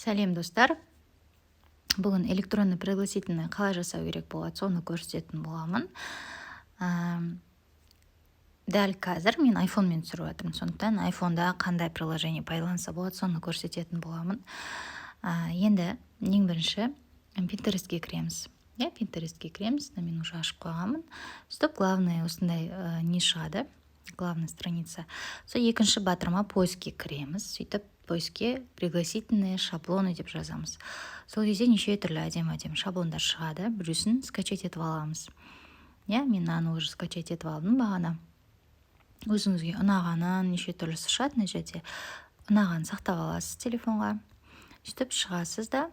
Сәлем достар. Бүгін электронный пригласительный қалай жасау керек болады, соны көрсететін боламын. Дәл қазір мен iPhone-мен түсіріп жатырмын, сондықтан iPhone-да қандай приложение пайдаланса болады, соны көрсететін боламын. Енді ең бірінші Pinterest-ке кіреміз. Pinterest-ке кіреміз, мен уже ашып қойғанмын. Сөйтіп главный осындай не шығады, главная страница. Сол екінші батырма поискке кіреміз. Сөйтіп поиске пригласительные шаблоны деп жазамыз. Сол кезде неше түрлі әдемі шаблондар шығады. Біреусін скачать етіп аламыз. Мен мынаны уже скачать етіп алдым бағана. Өзіңізге ұнағанын неше түрлісі шығады, мына жерде ұнағанын сақтап аласыз телефонға. Сөйтіп шығасыз да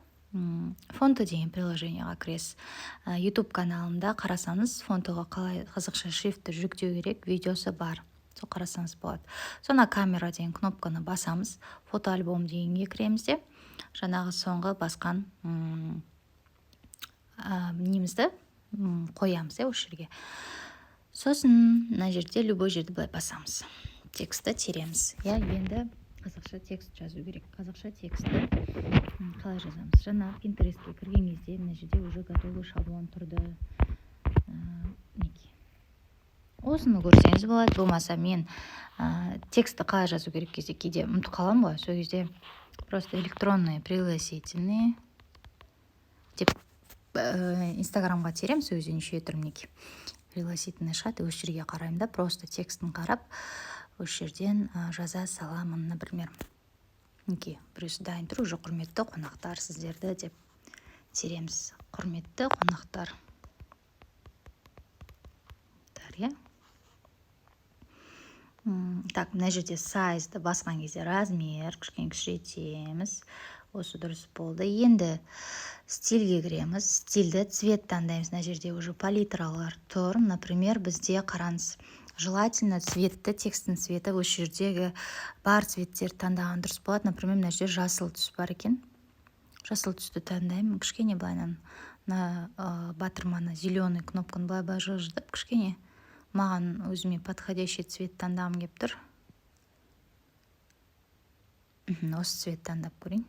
фонто деген приложениеға кіресіз. YouTube каналында қарасаңыз, фонтоға қалай қазақша шрифтті жүктеу керек видеосы бар. Сол қарасаңыз болады. Соны камера деген кнопканы басамыз, фотоальбом дегенге кіреміз де, жаңағы соңғы басқан немізді қоямыз осы жерге. Сосын мына жерде любой жерді былай басамыз. Текстті тереміз. Енді қазақша текст жазу керек. Қазақша текстті қалай жазамыз? Жаңа Pinterest-ке кірген кезде мына жерде уже готовый шаблон тұрды. Осыны көрсеңіз болады. Болмаса мен текстті қалай жазу керек кезде кейде ұмытып қаламын ғой. Сол кезде просто электронные пригласительные деп Инстаграмға терем, сол кезде неше түрлі мінекей пригласительный шығады. Осы жерге қараймын да, просто текстін қарап, осы жерден жаза саламын, например. Біреусі дайын тұр, уже құрметті қонақтар сіздерді деп тереміз. Құрметті қонақтар. Так, мына жерде сайзды басқан кезде размер кішкене кішірейтеміз. Осы дұрыс болды. Енді стильге кіреміз. Стильді цвет таңдаймыз. Мына жерде уже палитралар тұр. Например, бізде қараңыз, желательно цветті, текстің цветі осы жердегі бар цветтер таңдаған дұрыс болады. Например, мына жерде жасыл түс бар екен. Жасыл түсті таңдаймын. Кішкене былайнан батырманы зеленый кнопканы былай жылжытып, кішкене маған өзіме подходящий цвет таңдағым келіп тұр. Осы цвет таңдап көрейін.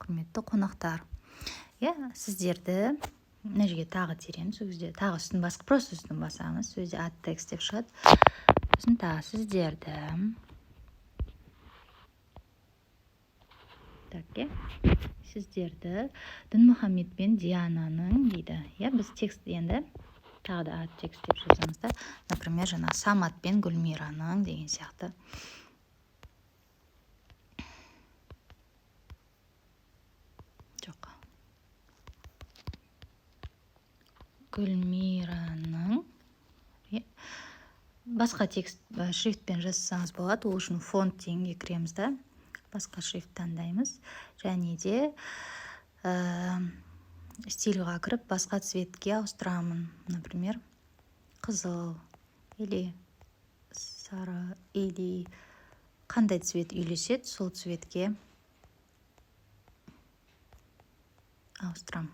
Құрметті қонақтар. Сіздерді мына жерге тағы тереміз. Сол кезде тағы үстін басып, просто үстін басамыз. Сол кезде ат текст деп шығады. Сосын тағы сіздерді. Сіздерді Дінмұхаммед пен Диананың дейді. Біз текст енді тағы да ат текст деп жазамыз да. Например, жаңа Самат пен Гүлмираның деген сияқты. Жоқ. Гүлмираның. Басқа текст шрифтпен жазсаңыз болады. Ол үшін фонт дегенге кіреміз да. Басқа шрифт таңдаймыз. Және де стильға кіріп, басқа цветке ауыстырамын. Например, қызыл или сары или қандай цвет үйлеседі, сол цветке ауыстырам.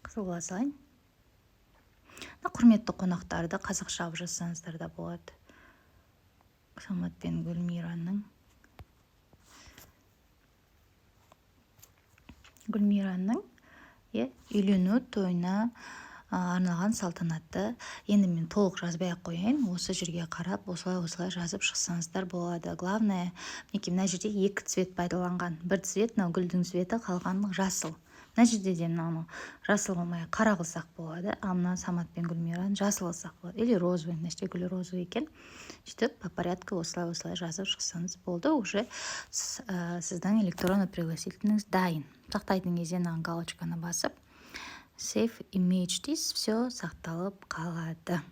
Қызылға салайын. Құрметті қонақтарды қазақша алып жазсаңыздар да болады. Самат пен Гүлмираның. Үйлену тойына арналған салтанатты. Енді мен толық жазбай қояйын. Осы жерге қарап, осылай жазып шықсаңыздар болады. Главное, мына жерде екі цвет пайдаланған. Бір цвет, гүлдің цветі, қалған жасыл. Мына жерде де жасыл болмай қара қылсақ болады. Мына Самат пен Гүлмиран жасыл қылсақ болады. Или розовый, мына жерде гүлі розовый екен. Сөйтіп, по порядку осылай жазып шықсаңыз болды. Уже сіздің электронный пригласительіңіз дайын. Сақтайтын кезде галочканы басып, Save image дейсіз, все сақталып қалады.